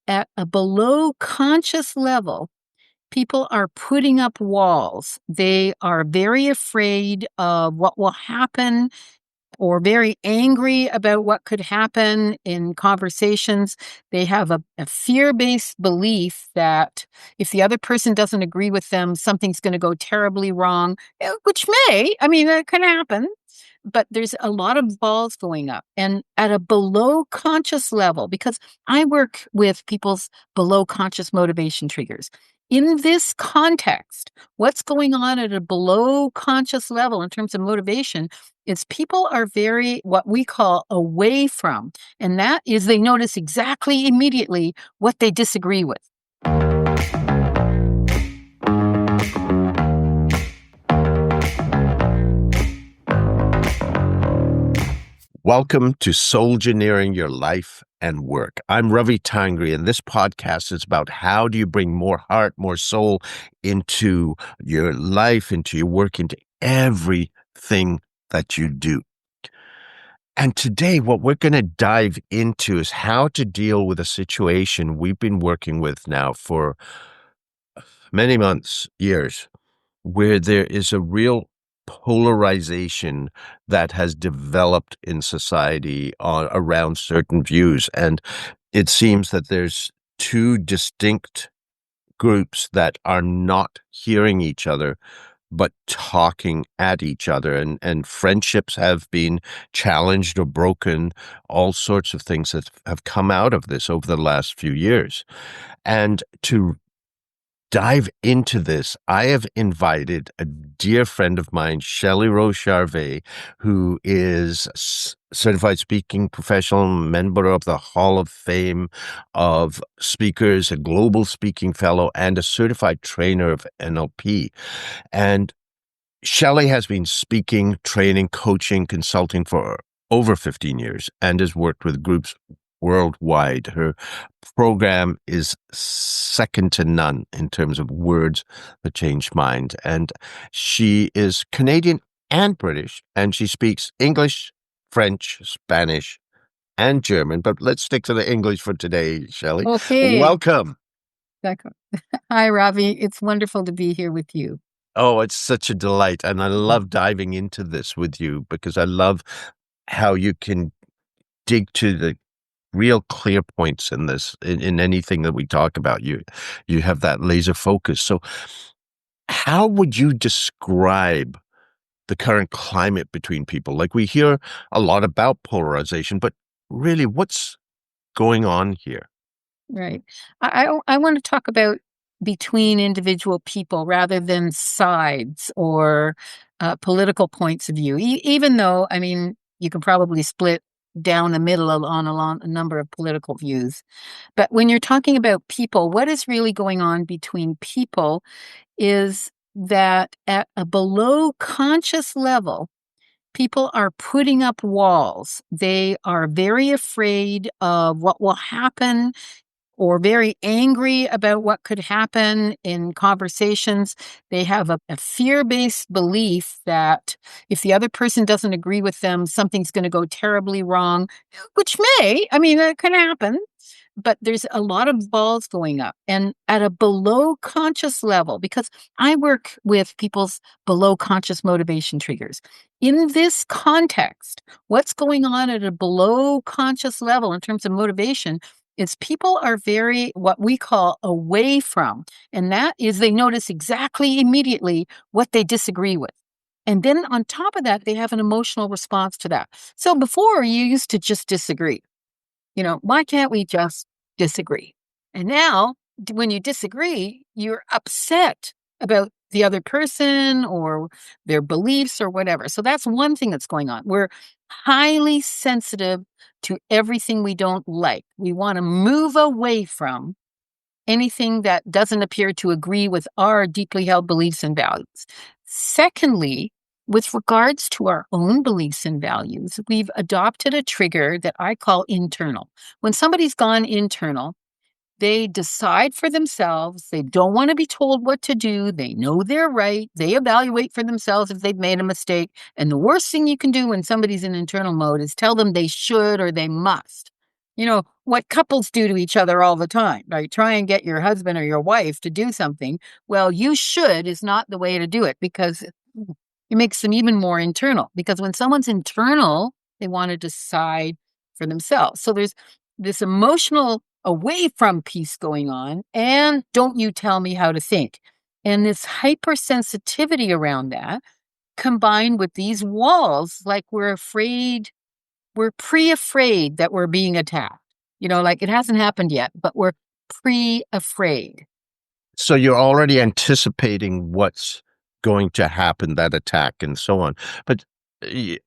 at a below conscious level, people are putting up walls. They are very afraid of what will happen or very angry about what could happen in conversations. They have a fear-based belief that if the other person doesn't agree with them, something's going to go terribly wrong, which it can happen. But there's a lot of balls going up and at a below conscious level, because I work with people's below conscious motivation triggers. In this context, what's going on at a below conscious level in terms of motivation is people are very, what we call, away from. And that is they notice exactly immediately what they disagree with. Welcome to Soulgeneering Your Life and Work. I'm Ravi Tangri, and this podcast is about how do you bring more heart, more soul into your life, into your work, into everything that you do. And today, what we're going to dive into is how to deal with a situation we've been working with now for many months, years, where there is a real polarization that has developed in society around certain views. And it seems that there's two distinct groups that are not hearing each other, but talking at each other. And friendships have been challenged or broken. All sorts of things that have come out of this over the last few years. And to dive into this, I have invited a dear friend of mine, Shelle Rose Charvet, who is a certified speaking professional, member of the Hall of Fame of Speakers, a global speaking fellow, and a certified trainer of NLP. And Shelley has been speaking, training, coaching, consulting for over 15 years and has worked with groups worldwide. Her program is second to none in terms of words that change minds. And she is Canadian and British, and she speaks English, French, Spanish, and German. But let's stick to the English for today, Shelley. Okay. Welcome. Hi, Ravi. It's wonderful to be here with you. Oh, it's such a delight. And I love diving into this with you because I love how you can dig to the real clear points in this, in anything that we talk about. You have that laser focus. So how would you describe the current climate between people? Like, we hear a lot about polarization, but really what's going on here? Right. I want to talk about between individual people rather than sides or political points of view, even though, you can probably split down the middle on a number of political views. But when you're talking about people, what is really going on between people is that at a below conscious level, people are putting up walls. They are very afraid of what will happen or very angry about what could happen in conversations. They have a fear-based belief that if the other person doesn't agree with them, something's going to go terribly wrong, which it can happen. But there's a lot of balls going up and at a below conscious level, because I work with people's below conscious motivation triggers. In this context, what's going on at a below conscious level in terms of motivation is people are very, what we call, away from. And that is they notice exactly immediately what they disagree with. And then on top of that, they have an emotional response to that. So before, you used to just disagree. Why can't we just disagree? And now, when you disagree, you're upset about the other person or their beliefs or whatever. So that's one thing that's going on. We're highly sensitive to everything we don't like. We want to move away from anything that doesn't appear to agree with our deeply held beliefs and values. Secondly, with regards to our own beliefs and values, we've adopted a trigger that I call internal. When somebody's gone internal, they decide for themselves. They don't want to be told what to do. They know they're right. They evaluate for themselves if they've made a mistake. And the worst thing you can do when somebody's in internal mode is tell them they should or they must. what couples do to each other all the time, right? Try and get your husband or your wife to do something. Well, you should is not the way to do it because it makes them even more internal. Because when someone's internal, they want to decide for themselves. So there's this emotional away from piece going on, and don't you tell me how to think. And this hypersensitivity around that combined with these walls, like we're pre-afraid that we're being attacked. Like it hasn't happened yet, but we're pre-afraid. So you're already anticipating what's going to happen, that attack and so on. But y-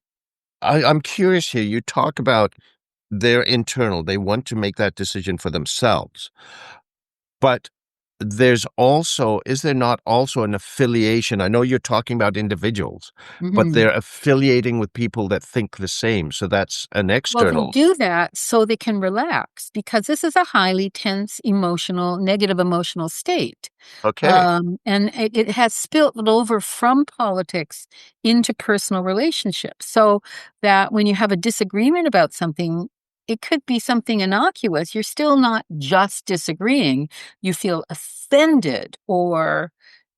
I'm curious here. You talk about their internal, they want to make that decision for themselves. But is there not also an affiliation? I know you're talking about individuals, but Mhm. they're affiliating with people that think the same. So that's an Well, they external. do that so they can relax because this is a highly tense, negative emotional state. Okay, And it has spilled over from politics into personal relationships. So that when you have a disagreement about something, it could be something innocuous. You're still not just disagreeing. You feel offended or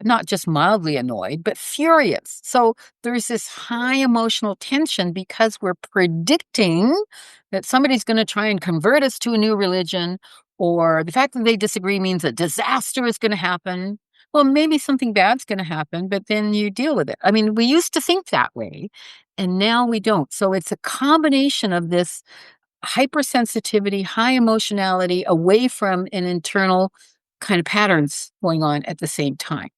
not just mildly annoyed, but furious. So there's this high emotional tension because we're predicting that somebody's going to try and convert us to a new religion, or the fact that they disagree means a disaster is going to happen. Well, maybe something bad's going to happen, but then you deal with it. I mean, we used to think that way, and now we don't. So it's a combination of this hypersensitivity, high emotionality, away from an internal kind of patterns going on at the same time.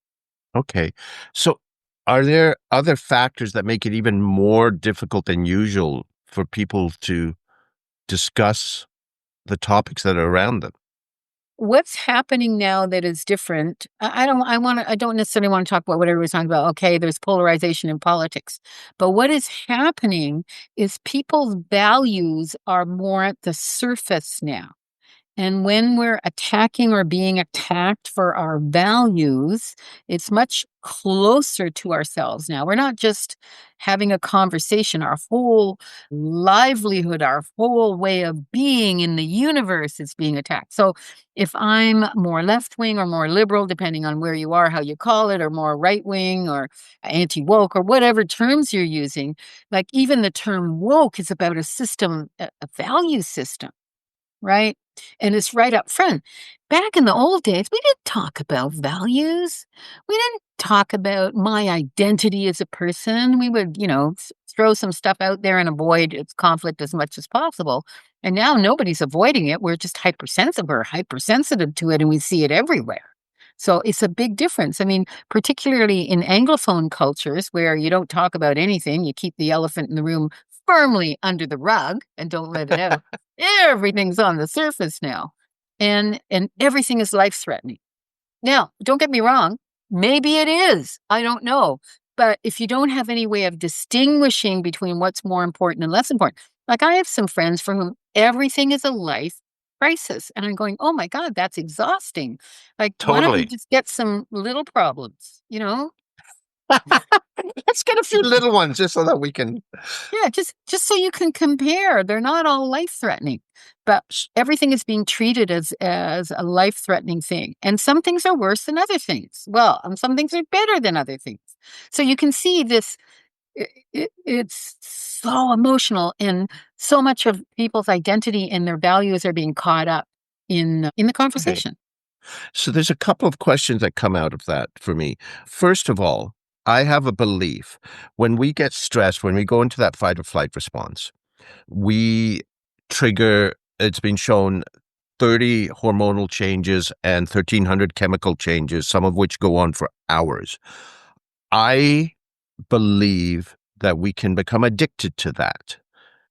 okay. So are there other factors that make it even more difficult than usual for people to discuss the topics that are around them? What's happening now that is different? I don't necessarily want to talk about what everybody's talking about. Okay, there's polarization in politics. But what is happening is people's values are more at the surface now. And when we're attacking or being attacked for our values, it's much closer to ourselves now. We're not just having a conversation. Our whole livelihood, our whole way of being in the universe is being attacked. So if I'm more left wing or more liberal, depending on where you are, how you call it, or more right wing or anti woke or whatever terms you're using, like even the term woke is about a system, a value system, right? And it's right up front. Back in the old days, we didn't talk about values. We didn't talk about my identity as a person. We would, throw some stuff out there and avoid its conflict as much as possible. And now nobody's avoiding it. We're just hypersensitive to it, and we see it everywhere. So it's a big difference. I mean, particularly in Anglophone cultures where you don't talk about anything, you keep the elephant in the room firmly under the rug and don't let it out. Everything's on the surface now. And everything is life-threatening. Now, don't get me wrong, maybe it is. I don't know. But if you don't have any way of distinguishing between what's more important and less important, like I have some friends for whom everything is a life crisis. And I'm going, oh my God, that's exhausting. Like, why don't we Totally. just get some little problems, Let's get a few little ones just so that we can. Yeah, just so you can compare. They're not all life-threatening, but everything is being treated as a life-threatening thing. And some things are worse than other things. Well, and some things are better than other things. So you can see this it's so emotional, and so much of people's identity and their values are being caught up in the Okay. conversation. So there's a couple of questions that come out of that for me. First of all, I have a belief when we get stressed, when we go into that fight or flight response, we trigger, it's been shown 30 hormonal changes and 1,300 chemical changes, some of which go on for hours. I believe that we can become addicted to that.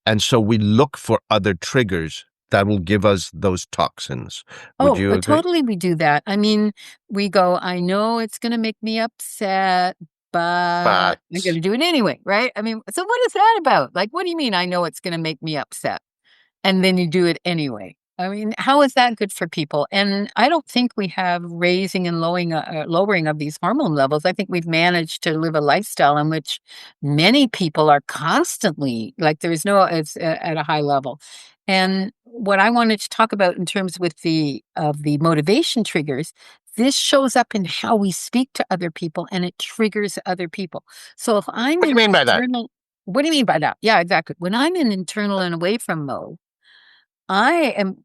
And so we look for other triggers that will give us those toxins. Would Oh, you agree? totally we do that. I mean, we go, I know it's gonna make me upset, but I'm But gonna do it anyway, right? I mean, so what is that about? Like, what do you mean I know it's gonna make me upset? And then you do it anyway. I mean, how is that good for people? And I don't think we have raising and lowering of these hormone levels. I think we've managed to live a lifestyle in which many people are constantly like there's no it's at a high level. And what I wanted to talk about in terms with the motivation triggers, this shows up in how we speak to other people and it triggers other people. So if I'm What do you in mean by that? internal, what do you mean by that? Yeah, exactly. When I'm in internal and away from mode, I am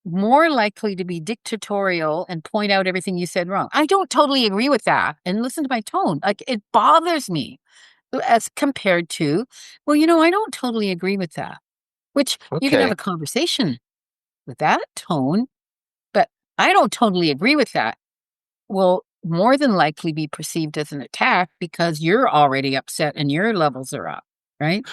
more likely to be dictatorial and point out everything you said wrong. I don't totally agree with that. And listen to my tone. Like it bothers me as compared to, well, I don't totally agree with that, which you can have Okay. a conversation with that tone, but I don't totally agree with that, will more than likely be perceived as an attack because you're already upset and your levels are up, right?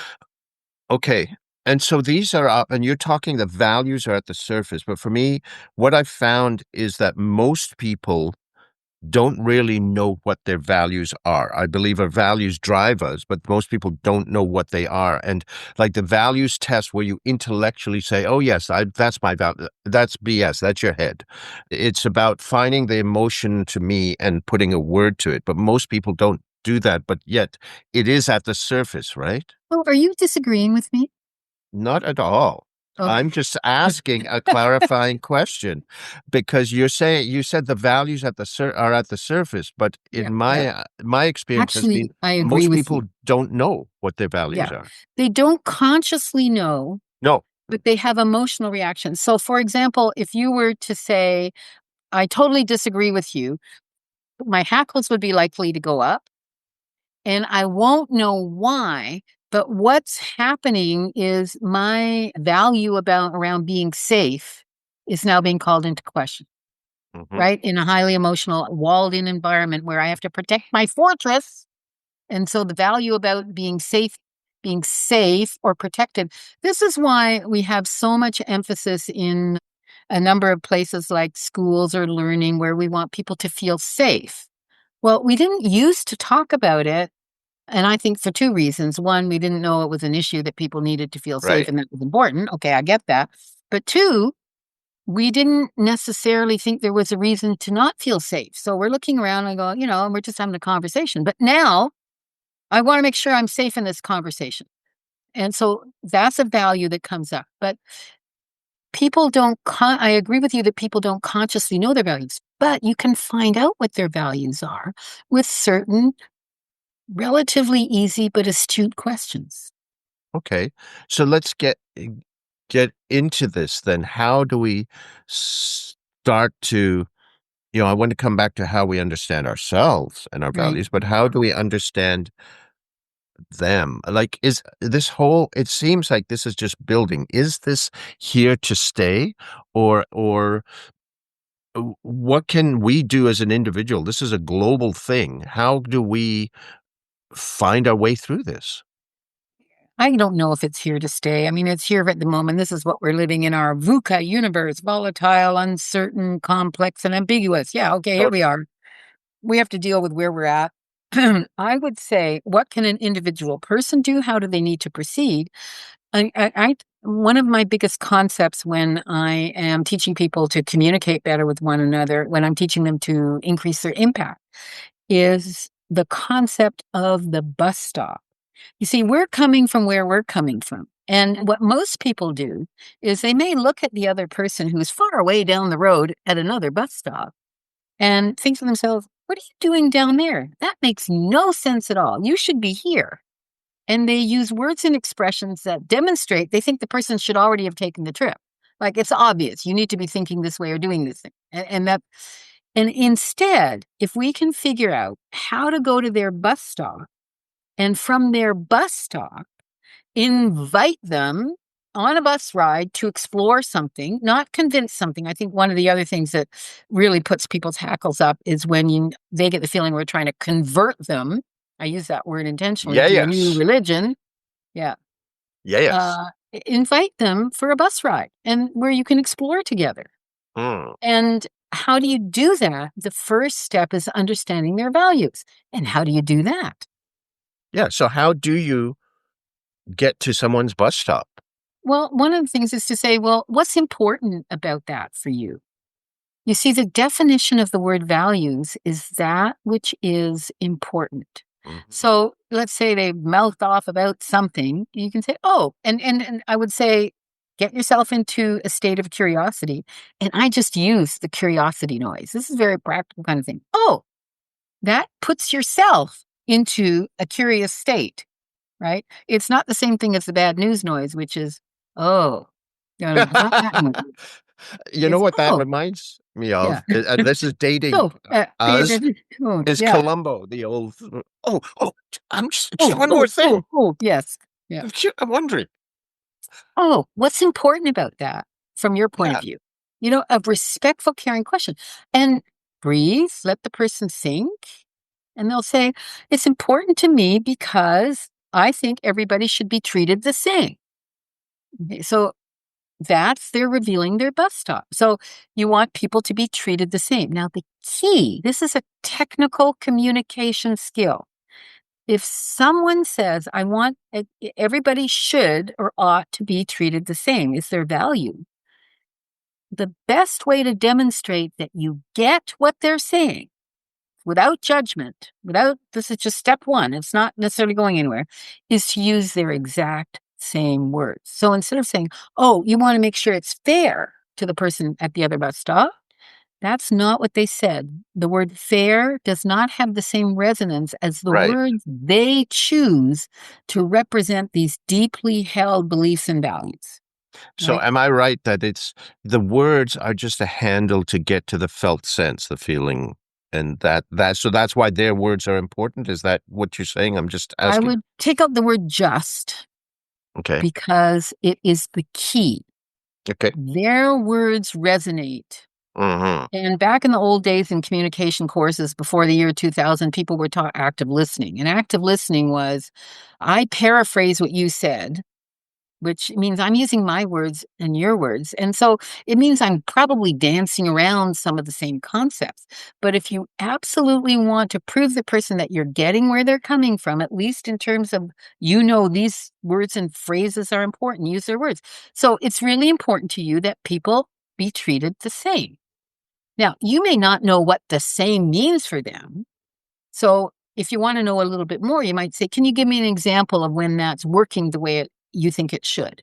Okay. And so these are up, and you're talking the values are at the surface. But for me, what I've found is that most people don't really know what their values are. I believe our values drive us, but most people don't know what they are. And like the values test where you intellectually say, oh, yes, that's my value. That's BS. That's your head. It's about finding the emotion to me and putting a word to it. But most people don't do that. But yet it is at the surface, right? Oh, are you disagreeing with me? Not at all. Okay. I'm just asking a clarifying question because you said the values are at the surface, but Yeah, in yeah. my experience has been Actually, I agree most with people you. don't know what their values Yeah. are. They don't consciously know, No. but they have emotional reactions. So, for example, if you were to say, I totally disagree with you, my hackles would be likely to go up and I won't know why. But what's happening is my value about around being safe is now being called into question, Hmm. right? In a highly emotional, walled in environment where I have to protect my fortress. And so the value about being safe or protected, this is why we have so much emphasis in a number of places like schools or learning where we want people to feel safe. Well, we didn't used to talk about it. And I think for two reasons. One, we didn't know it was an issue that people needed to feel safe Right. and that was important. Okay, I get that. But two, we didn't necessarily think there was a reason to not feel safe. So we're looking around and go, we're just having a conversation. But now I want to make sure I'm safe in this conversation. And so that's a value that comes up. But people don't, I agree with you that people don't consciously know their values, but you can find out what their values are with certain relatively easy but astute questions. Okay. So let's get into this then. How do we start to, I want to come back to how we understand ourselves and our Right. values, but how do we understand them? Like, is this whole, it seems like this is just building. Is this here to stay or what can we do as an individual? This is a global thing. How do we find our way through this? I don't know if it's here to stay. I mean, it's here at the moment. This is what we're living in our VUCA universe, volatile, uncertain, complex, and ambiguous. Yeah, okay, here we are. We have to deal with where we're at. I would say, what can an individual person do? How do they need to proceed? One of my biggest concepts when I am teaching people to communicate better with one another, when I'm teaching them to increase their impact, is the concept of the bus stop. You see, we're coming from where we're coming from. And what most people do is they may look at the other person who's far away down the road at another bus stop and think to themselves, what are you doing down there? That makes no sense at all. You should be here. And they use words and expressions that demonstrate they think the person should already have taken the trip. Like it's obvious, you need to be thinking this way or doing this thing. And instead, if we can figure out how to go to their bus stop and from their bus stop, invite them on a bus ride to explore something, not convince something. I think one of the other things that really puts people's hackles up is when they get the feeling we're trying to convert them. I use that word intentionally Yeah, to a new yes. religion. Yeah. Yeah, yes. Uh, Invite them for a bus ride and where you can explore together. Mm. And how do you do that? The first step is understanding their values. And how do you do that? Yeah. So how do you get to someone's bus stop? Well, one of the things is to say, well, what's important about that for you? You see, the definition of the word values is that which is important. Mhm. So let's say they mouthed off about something. You can say, oh, and I would say get yourself into a state of curiosity. And I just use the curiosity noise. This is a very practical kind of thing. Oh, that puts yourself into a curious state, right? It's not the same thing as the bad news noise, which is, oh, it's not that noise. You know It's, what that oh, reminds me yeah. of? And this is dating Oh, us, oh, is yeah. Columbo, the old, oh, I'm just Oh, one more oh, thing. oh, oh, yes. Yeah. I'm wondering. Oh, what's important about that from your point of Yeah, view? A respectful, caring question. And breathe, let the person think, and they'll say, it's important to me because I think everybody should be treated the same. Okay, so they're revealing their bus stop. So you want people to be treated the same. Now, the key, this is a technical communication skill. If someone says, I want everybody should or ought to be treated the same, is their value. The best way to demonstrate that you get what they're saying without judgment, this is just step one, it's not necessarily going anywhere, is to use their exact same words. So instead of saying, oh, you want to make sure it's fair to the person at the other bus stop, that's not what they said. The word fair does not have the same resonance as the right. words they choose to represent these deeply held beliefs and values, So right? am I right that it's the words are just a handle to get to the felt sense, the feeling, and so that's why their words are important? Is that what you're saying? I'm just I asking. would take out the word just Okay. because it is the key. Okay. Their words resonate. Hmm. And back in the old days in communication courses before the year 2000, people were taught active listening. And active listening was, I paraphrase what you said, which means I'm using my words and your words. And so it means I'm probably dancing around some of the same concepts. But if you absolutely want to prove the person that you're getting where they're coming from, at least in terms of, these words and phrases are important, use their words. So it's really important to you that people be treated the same. Now, you may not know what the same means for them. So if you want to know a little bit more, you might say, can you give me an example of when that's working the way you think it should?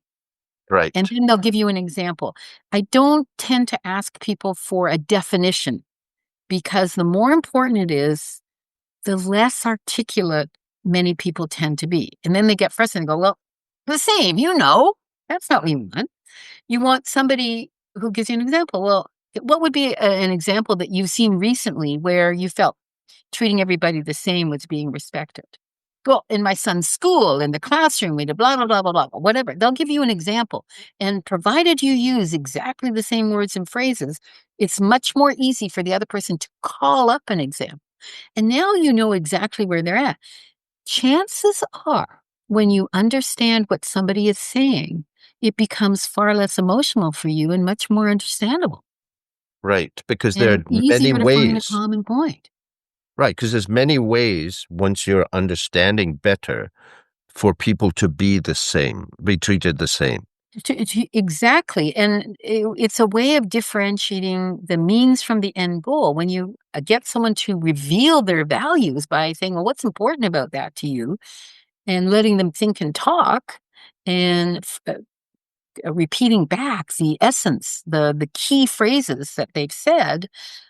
And Right. then they'll give you an example. I don't tend to ask people for a definition because the more important it is, the less articulate many people tend to be. And then they get frustrated and go, well, the same, that's not what you want. You want somebody who gives you an example. Well, what would be an example that you've seen recently where you felt treating everybody the same was being respected? Well, in my son's school, in the classroom, we did blah, blah, blah, blah, blah, whatever. They'll give you an example. And provided you use exactly the same words and phrases, it's much more easy for the other person to call up an example. And now you know exactly where they're at. Chances are, when you understand what somebody is saying, it becomes far less emotional for you and much more understandable Right. Because there are and many easier to find a ways. common point. Right. Because there's many ways once you're understanding better for people to be the same, be treated the same. Exactly. And it's a way of differentiating the means from the end goal. When you get someone to reveal their values by saying, well, what's important about that to you? And letting them think and talk and repeating back the essence, the key phrases that they've said,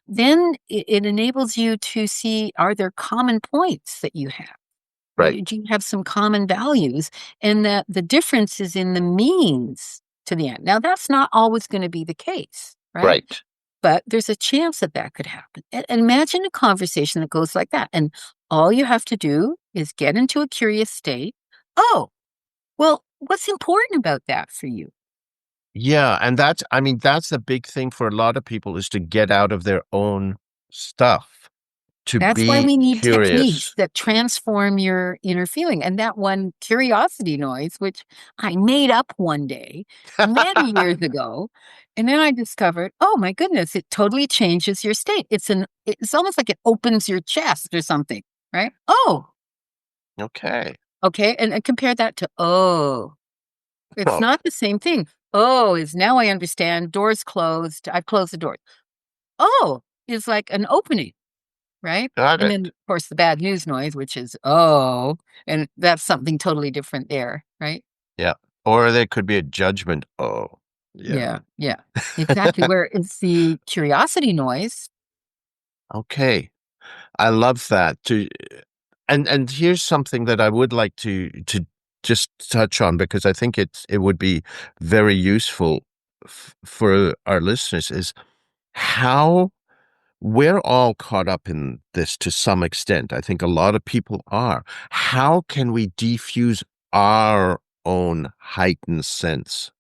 then it enables you to see, are there common points that you have? Right. Do you have some common values? And that the difference is in the means to the end. Now, that's not always going to be the case, right? Right. But there's a chance that that could happen. And imagine a conversation that goes like that. And all you have to do is get into a curious state. Oh, well, what's important about that for you? Yeah. And I mean, that's the big thing for a lot of people is to get out of their own stuff, to That's why be we need techniques curious. that transform your inner feeling. And that one curiosity noise, which I made up one day many years ago. And then I discovered, oh my goodness, it totally changes your state. It's almost like it opens your chest or something, right? Oh, Okay. okay. And compare that to, oh, it's Well, not the same thing. Oh, is now I understand doors closed. I've closed the door. Oh, is like an opening. Right? got And then, it. of course, the bad news noise, which is, "Oh," and that's something totally different there, right? Yeah. Or there could be a judgment. Oh, yeah. Yeah, yeah, exactly. Where it's the curiosity noise. Okay. I love that. And here's something that I would like to just touch on because I think it would be very useful for our listeners is how we're all caught up in this to some extent. I think a lot of people are. How can we defuse our own heightened sense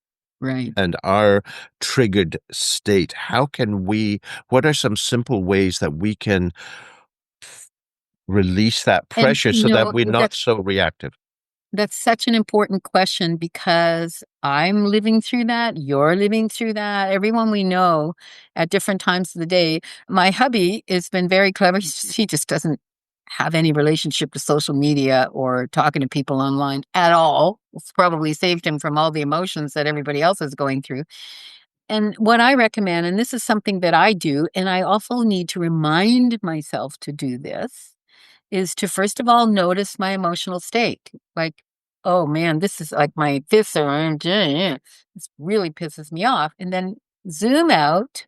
Right. and our triggered state? What are some simple ways that we can release that And, pressure so that we're not that's so reactive? that's such an important question because I'm living through that, you're living through that, everyone we know at different times of the day. My hubby has been very clever. He just doesn't have any relationship to social media or talking to people online at all. It's probably saved him from all the emotions that everybody else is going through. And what I recommend, and this is something that I do, and I also need to remind myself to do this, is to first of all notice my emotional state. Like, oh man, this is like my fists are, this really pisses me off. And then zoom out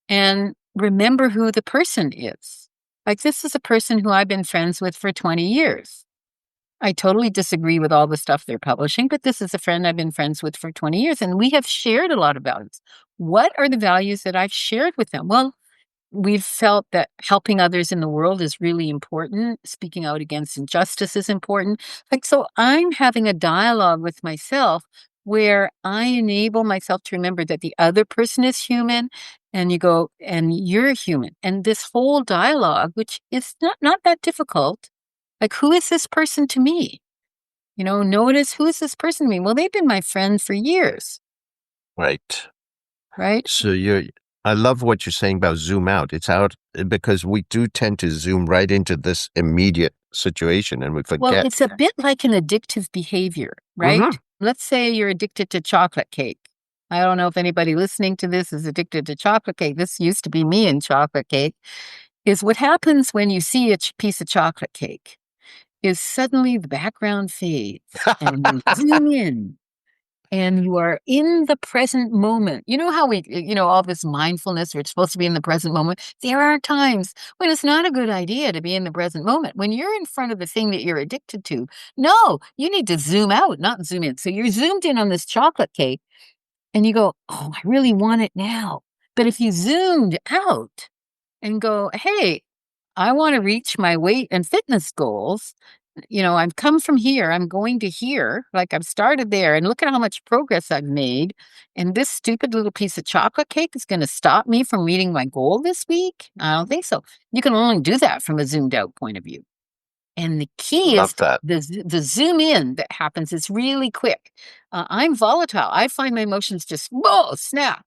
and remember who the person is. Like, this is a person who I've been friends with for 20 years. I totally disagree with all the stuff they're publishing, but this is a friend I've been friends with for 20 years, and we have shared a lot of values. What are the values that I've shared with them? Well, we've felt that helping others in the world is really important. Speaking out against injustice is important. Like, so I'm having a dialogue with myself where I enable myself to remember that the other person is human and you go, and you're human. And this whole dialogue, which is not that difficult, like, who is this person to me? Notice, who is this person to me? Well, they've been my friend for years, Right. right? So I love what you're saying about zoom out. It's out because we do tend to zoom right into this immediate situation and we Well, forget. it's a bit like an addictive behavior, Hmm. right? Let's say you're addicted to chocolate cake. I don't know if anybody listening to this is addicted to chocolate cake. This used to be me in chocolate cake. Is what happens when you see a piece of chocolate cake is suddenly the background fades and you zoom in and you are in the present moment. You know how all this mindfulness, we're supposed to be in the present moment. There are times when it's not a good idea to be in the present moment. When you're in front of the thing that you're addicted to, no, you need to zoom out, not zoom in. So you're zoomed in on this chocolate cake and you go, oh, I really want it now. But if you zoomed out and go, hey, I want to reach my weight and fitness goals. I've come from here. I'm going to here. Like, I've started there, and look at how much progress I've made. And this stupid little piece of chocolate cake is going to stop me from meeting my goal this week? I don't think so. You can only do that from a zoomed out point of view. And the key is Love that. the zoom in that happens is really quick. I'm volatile. I find my emotions just, whoa, snap.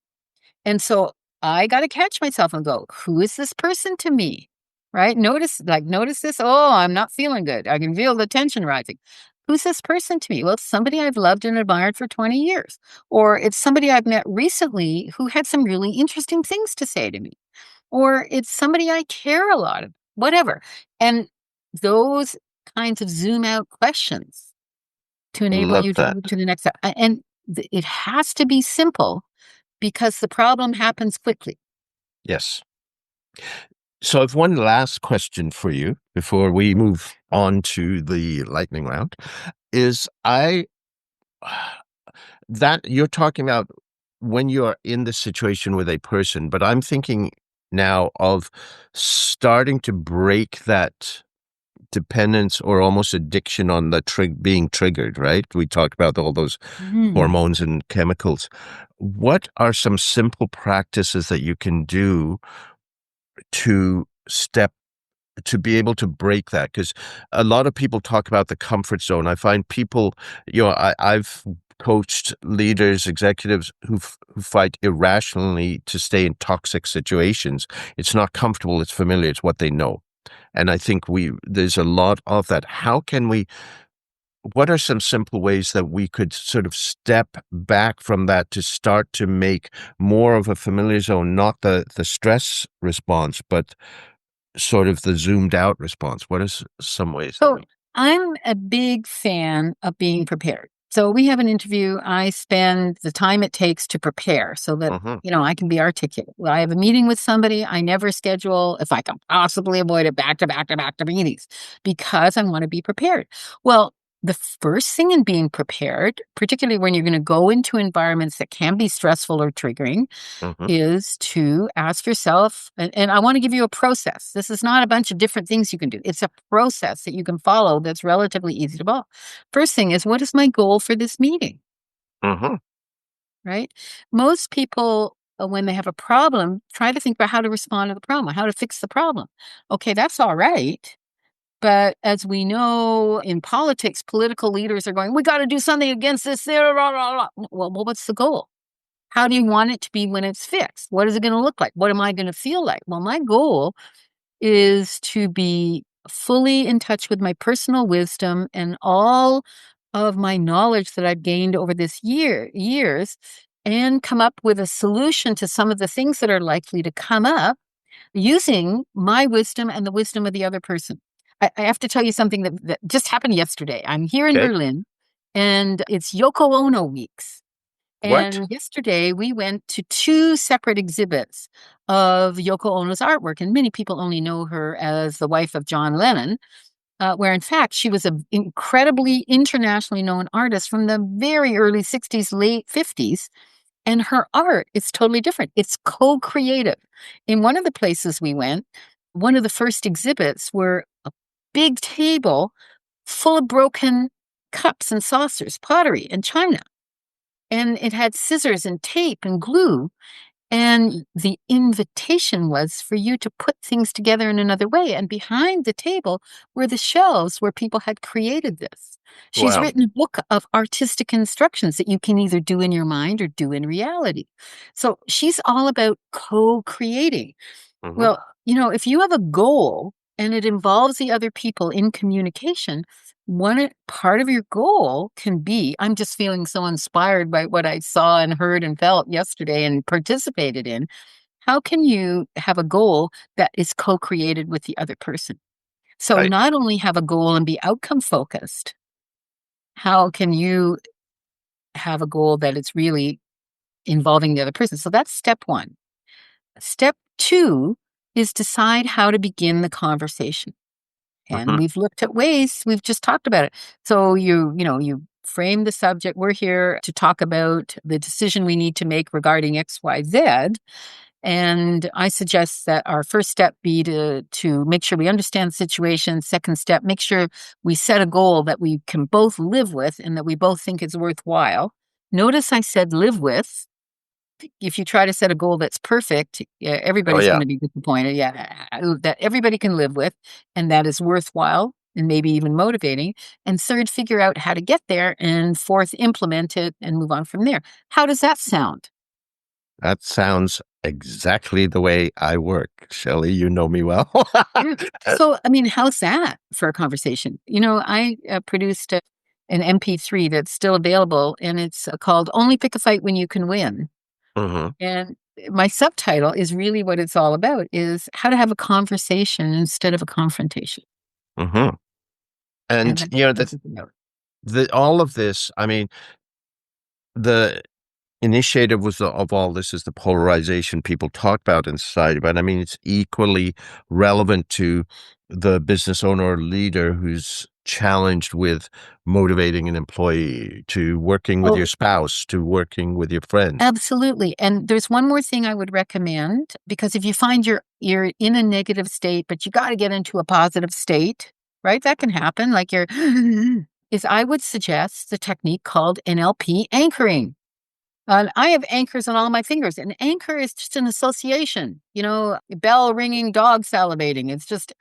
And so I got to catch myself and go, who is this person to me? Right? Notice this. Oh, I'm not feeling good. I can feel the tension rising. Who's this person to me? Well, it's somebody I've loved and admired for 20 years. Or it's somebody I've met recently who had some really interesting things to say to me. Or it's somebody I care a lot of, whatever. And those kinds of zoom out questions to enable Love you to that. move to the next step. And it has to be simple because the problem happens quickly. Yes. So I've one last question for you before we move on to the lightning round. Is I that you're talking about when you're in the situation with a person, but I'm thinking now of starting to break that dependence or almost addiction on the being triggered, right? We talked about all those Mm. hormones and chemicals. What are some simple practices that you can do to step to be able to break that? Because a lot of people talk about the comfort zone. I find people, I've coached leaders, executives who fight irrationally to stay in toxic situations. It's not comfortable. It's familiar. It's what they know. And I think there's a lot of that. What are some simple ways that we could sort of step back from that to start to make more of a familiar zone, not the stress response, but sort of the zoomed out response? What is some ways that So we? I'm a big fan of being prepared. So we have an interview. I spend the time it takes to prepare so that, Mhm. I can be articulate. When I have a meeting with somebody, I never schedule, if I can possibly avoid it, back to back to back to meetings because I want to be prepared. Well, the first thing in being prepared, particularly when you're going to go into environments that can be stressful or triggering, Mhm. is to ask yourself, and I want to give you a process. This is not a bunch of different things you can do. It's a process that you can follow that's relatively easy to follow. First thing is, what is my goal for this meeting? Mhm. Right? Most people, when they have a problem, try to think about how to respond to the problem, how to fix the problem. Okay, that's all right. But as we know in politics, political leaders are going, we got to do something against this. Blah, blah, blah. Well, what's the goal? How do you want it to be when it's fixed? What is it going to look like? What am I going to feel like? Well, my goal is to be fully in touch with my personal wisdom and all of my knowledge that I've gained over this years and come up with a solution to some of the things that are likely to come up using my wisdom and the wisdom of the other person. I have to tell you something that just happened yesterday. I'm here in Okay. Berlin and it's Yoko Ono weeks. What? And yesterday we went to two separate exhibits of Yoko Ono's artwork. And many people only know her as the wife of John Lennon, where in fact she was an incredibly internationally known artist from the very early 60s, late 50s. And her art is totally different. It's co creative. In one of the places we went, one of the first exhibits were a big table full of broken cups and saucers, pottery and china, and it had scissors and tape and glue. And the invitation was for you to put things together in another way. And behind the table were the shelves where people had created this. She's Wow. written a book of artistic instructions that you can either do in your mind or do in reality. So she's all about co creating. Mhm. Well, if you have a goal and it involves the other people in communication, part of your goal can be, I'm just feeling so inspired by what I saw and heard and felt yesterday and participated in. How can you have a goal that is co created with the other person? So, Right. not only have a goal and be outcome focused, how can you have a goal that is really involving the other person? So, that's step one. Step two is decide how to begin the conversation. And Mhm. we've looked at ways, we've just talked about it. So you frame the subject. We're here to talk about the decision we need to make regarding XYZ. And I suggest that our first step be to make sure we understand the situation. Second step, make sure we set a goal that we can both live with and that we both think is worthwhile. Notice I said live with. If you try to set a goal that's perfect, yeah, Oh, everybody's yeah. gonna be disappointed, yeah, that everybody can live with, and that is worthwhile and maybe even motivating, and third, figure out how to get there, and fourth, implement it and move on from there. How does that sound? That sounds exactly the way I work. Shelley, you know me well. Mm. So, I mean, how's that for a conversation? I, produced an MP3 that's still available, and it's, called "Only Pick a Fight When You Can Win." Mhm. And my subtitle is really what it's all about, is how to have a conversation instead of a confrontation. Mhm. And And, that's you know, what it's about. all of this, I mean, the initiative was of all this is the polarization people talk about in society, but I mean, it's equally relevant to the business owner or leader who's challenged with motivating an employee, to working with your Oh, spouse, to working with your friends. absolutely. And there's one more thing I would recommend, because if you find you're in a negative state, but you got to get into a positive state, right? That can happen. Like you're is I would suggest the technique called NLP anchoring. I have anchors on all my fingers. An anchor is just an association, bell ringing, dog salivating. It's just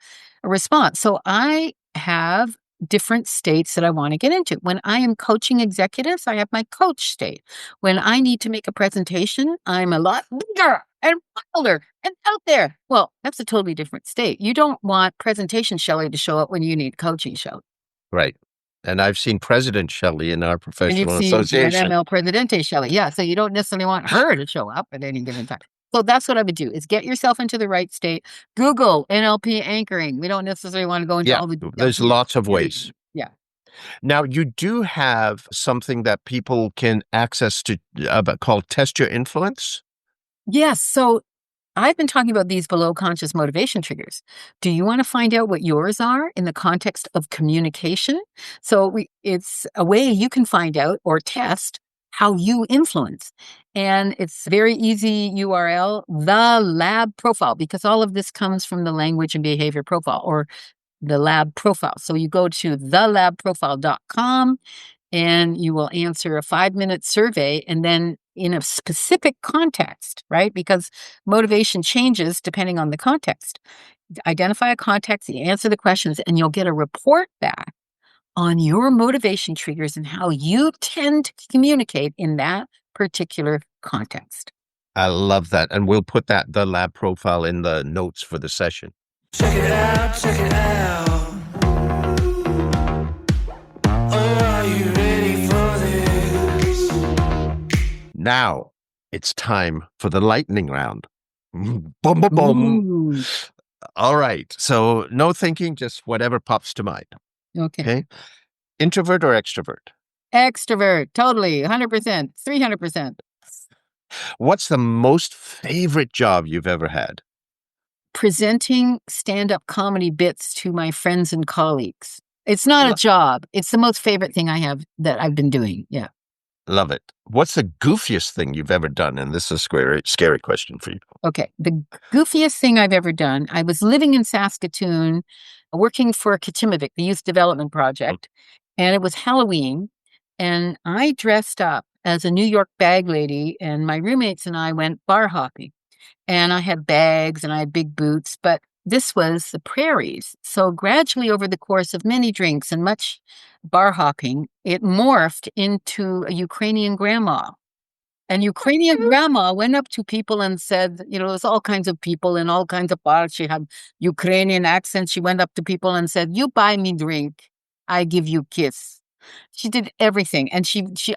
a response. So I have different states that I want to get into. When I am coaching executives, I have my coach state. When I need to make a presentation, I'm a lot bigger and wilder and out there. Well, that's a totally different state. You don't want presentation Shelley to show up when you need coaching show. Right. And I've seen President Shelley in our And you've professional seen association. NML Presidente Shelley. Yeah. So you don't necessarily want her to show up at any given time. So that's what I would do, is get yourself into the right state. Google NLP anchoring. We don't necessarily want to go into Yeah, all the details there's here. lots of Really ways. easy. Yeah. Now, you do have something that people can access to called Test Your Influence. Yes. So I've been talking about these below conscious motivation triggers. Do you want to find out what yours are in the context of communication? It's a way you can find out or test how you influence. And it's very easy URL, the lab profile, because all of this comes from the language and behavior profile or the lab profile. So you go to thelabprofile.com and you will answer a 5-minute survey, and then in a specific context, right? Because motivation changes depending on the context. Identify a context, you answer the questions, and you'll get a report back on your motivation triggers and how you tend to communicate in that particular context. I love that. And we'll put the lab profile in the notes for the session. Check it out, check it out. Oh, are you ready for this? Now it's time for the lightning round. Boom, boom, boom. Ooh, All right. So no thinking, just whatever pops to mind. okay. Okay. Introvert or extrovert? Extrovert, totally, 100%, 300%. What's the most favorite job you've ever had? Presenting stand-up comedy bits to my friends and colleagues. It's not a Lo- job. It's the most favorite thing I have that I've been doing. Yeah. Love it. What's the goofiest thing you've ever done? And this is a scary question for you. Okay. The goofiest thing I've ever done, I was living in Saskatoon, working for Kichimavik, the youth development project, and it was Halloween, and I dressed up as a New York bag lady, and my roommates and I went bar hopping. And I had bags and I had big boots, but this was the prairies. So gradually over the course of many drinks and much bar hopping, it morphed into a Ukrainian grandma. And Ukrainian grandma went up to people and said, there's all kinds of people in all kinds of bars. She had Ukrainian accents. She went up to people and said, "You buy me drink, I give you kiss." She did everything. And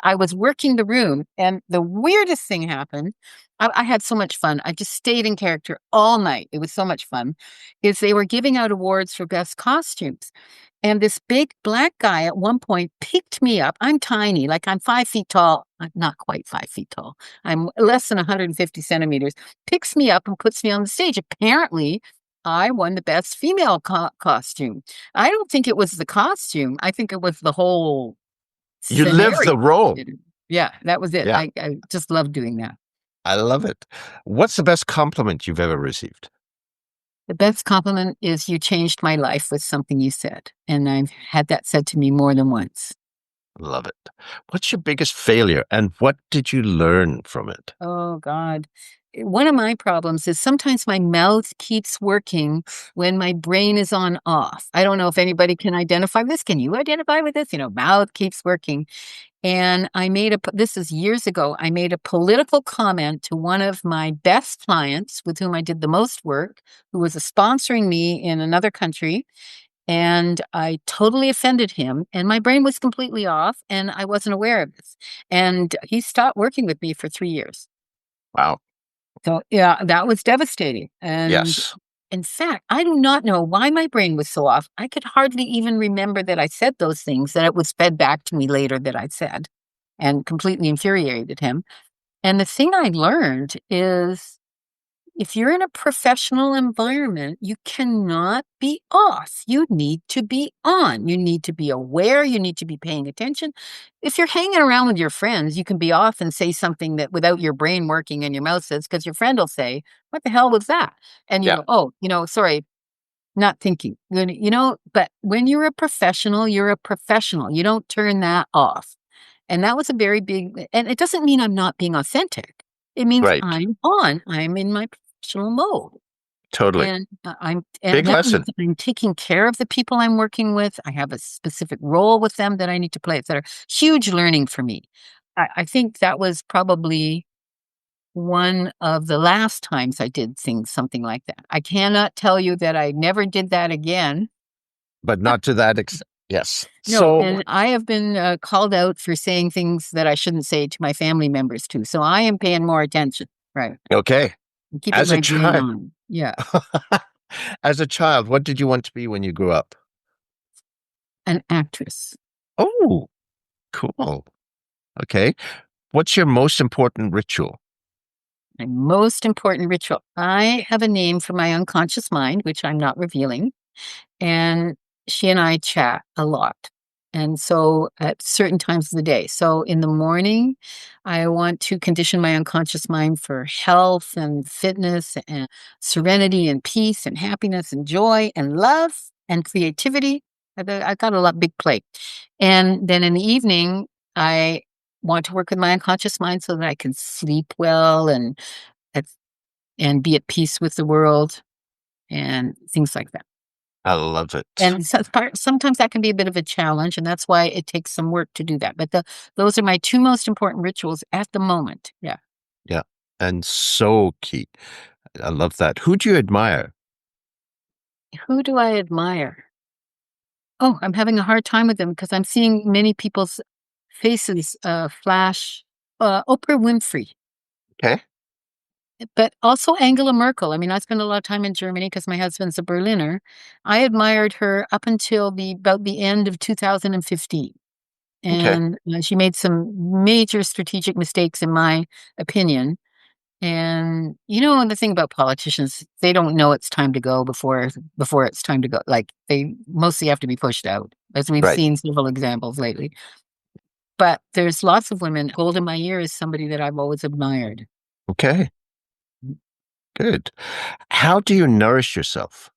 I was working the room, and the weirdest thing happened. I had so much fun. I just stayed in character all night. It was so much fun. Is they were giving out awards for best costumes. And this big black guy at one point picked me up. I'm tiny, like I'm 5 feet tall. I'm not quite 5 feet tall. I'm less than 150 centimeters. Picks me up and puts me on the stage. Apparently, I won the best female costume. I don't think it was the costume. I think it was the whole You lived scenario. the role. Yeah, that was it. Yeah, I just love doing that. I love it. What's the best compliment you've ever received? The best compliment is you changed my life with something you said. And I've had that said to me more than once. Love it. What's your biggest failure and what did you learn from it? Oh, God. One of my problems is sometimes my mouth keeps working when my brain is on off. I don't know if anybody can identify with this. Can you identify with this? Mouth keeps working. And this is years ago, I made a political comment to one of my best clients with whom I did the most work, who was sponsoring me in another country. And I totally offended him, and my brain was completely off, and I wasn't aware of this. And he stopped working with me for 3 years. Wow. So, yeah, that was devastating. And Yes. in fact, I do not know why my brain was so off. I could hardly even remember that I said those things, that it was fed back to me later that I said, and completely infuriated him. And the thing I learned is if you're in a professional environment, you cannot be off. You need to be on. You need to be aware. You need to be paying attention. If you're hanging around with your friends, you can be off and say something that without your brain working and your mouth says, because your friend will say, "What the hell was that?" And you Yeah. go, "Oh, sorry, not thinking." But when you're a professional, you're a professional. You don't turn that off. And that was a very big, and it doesn't mean I'm not being authentic. It means Right. I'm on. I'm in my professional mode. Totally. And Big that means lesson. I'm taking care of the people I'm working with. I have a specific role with them that I need to play, et cetera. Huge learning for me. I think that was probably one of the last times I did something like that. I cannot tell you that I never did that again. But not to that extent. Yes. No, So, and I have been called out for saying things that I shouldn't say to my family members too. So I am paying more attention. Right. okay. I'm keeping As a my brain child, on. Yeah. as a child, what did you want to be when you grew up? An actress. Oh, cool. Okay. What's your most important ritual? My most important ritual. I have a name for my unconscious mind, which I'm not revealing. And she and I chat a lot. And so at certain times of the day. So in the morning, I want to condition my unconscious mind for health and fitness and serenity and peace and happiness and joy and love and creativity. I got a lot big plate. And then in the evening, I want to work with my unconscious mind so that I can sleep well at- and be at peace with the world and things like that. I love it. And sometimes that can be a bit of a challenge, and that's why it takes some work to do that. But those are my 2 most important rituals at the moment. Yeah. Yeah. And so key. I love that. Who do you admire? Who do I admire? Oh, I'm having a hard time with them because I'm seeing many people's faces, flash. Oprah Winfrey, Okay. but also Angela Merkel. I mean, I spent a lot of time in Germany because my husband's a Berliner. I admired her up until about the end of 2015. Okay. And, she made some major strategic mistakes, in my opinion. And, the thing about politicians, they don't know it's time to go before it's time to go. Like, they mostly have to be pushed out, as we've Right. seen several examples lately. But there's lots of women. Gold in my ear is somebody that I've always admired. Okay. Good. How do you nourish yourself?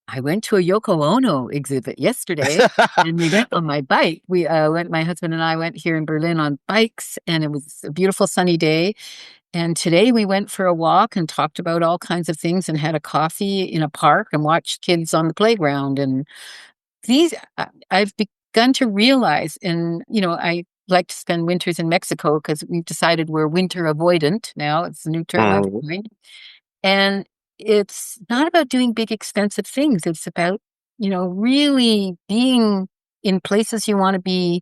I went to a Yoko Ono exhibit yesterday, and we went on my bike. My husband and I went here in Berlin on bikes, and it was a beautiful sunny day. And today we went for a walk and talked about all kinds of things and had a coffee in a park and watched kids on the playground. And I've begun to realize, and, I like to spend winters in Mexico because we've decided we're winter avoidant now. It's a new term I've Mm. coined. And it's not about doing big, expensive things. It's about, really being in places you want to be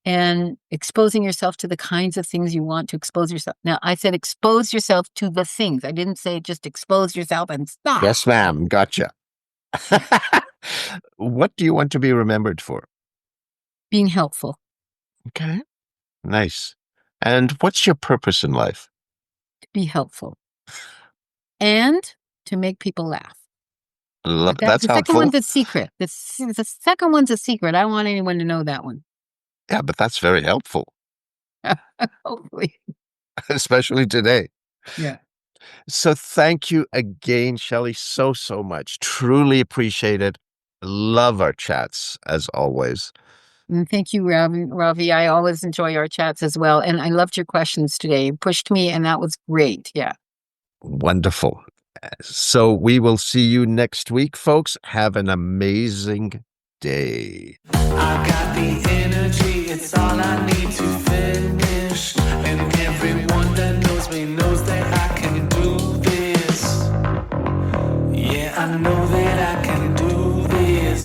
and exposing yourself to the kinds of things you want to expose yourself. Now, I said expose yourself to the things. I didn't say just expose yourself and stop. Yes, ma'am. Gotcha. Yeah. What do you want to be remembered for? Being helpful, Okay. Nice. And what's your purpose in life? to be helpful, and to make people laugh. But That's the second one's helpful. a secret. The second one's a secret. I don't want anyone to know that one. Yeah, but that's very helpful, Hopefully. especially today. Yeah. So thank you again, Shelley, so, so much. Truly appreciate it. Love our chats as always. And thank you, Ravi. I always enjoy our chats as well. And I loved your questions today. You pushed me, and that was great. Yeah. Wonderful. So we will see you next week, folks. Have an amazing day. I got the energy, it's all I need to finish. And everyone that knows me knows that I can do this. Yeah, I know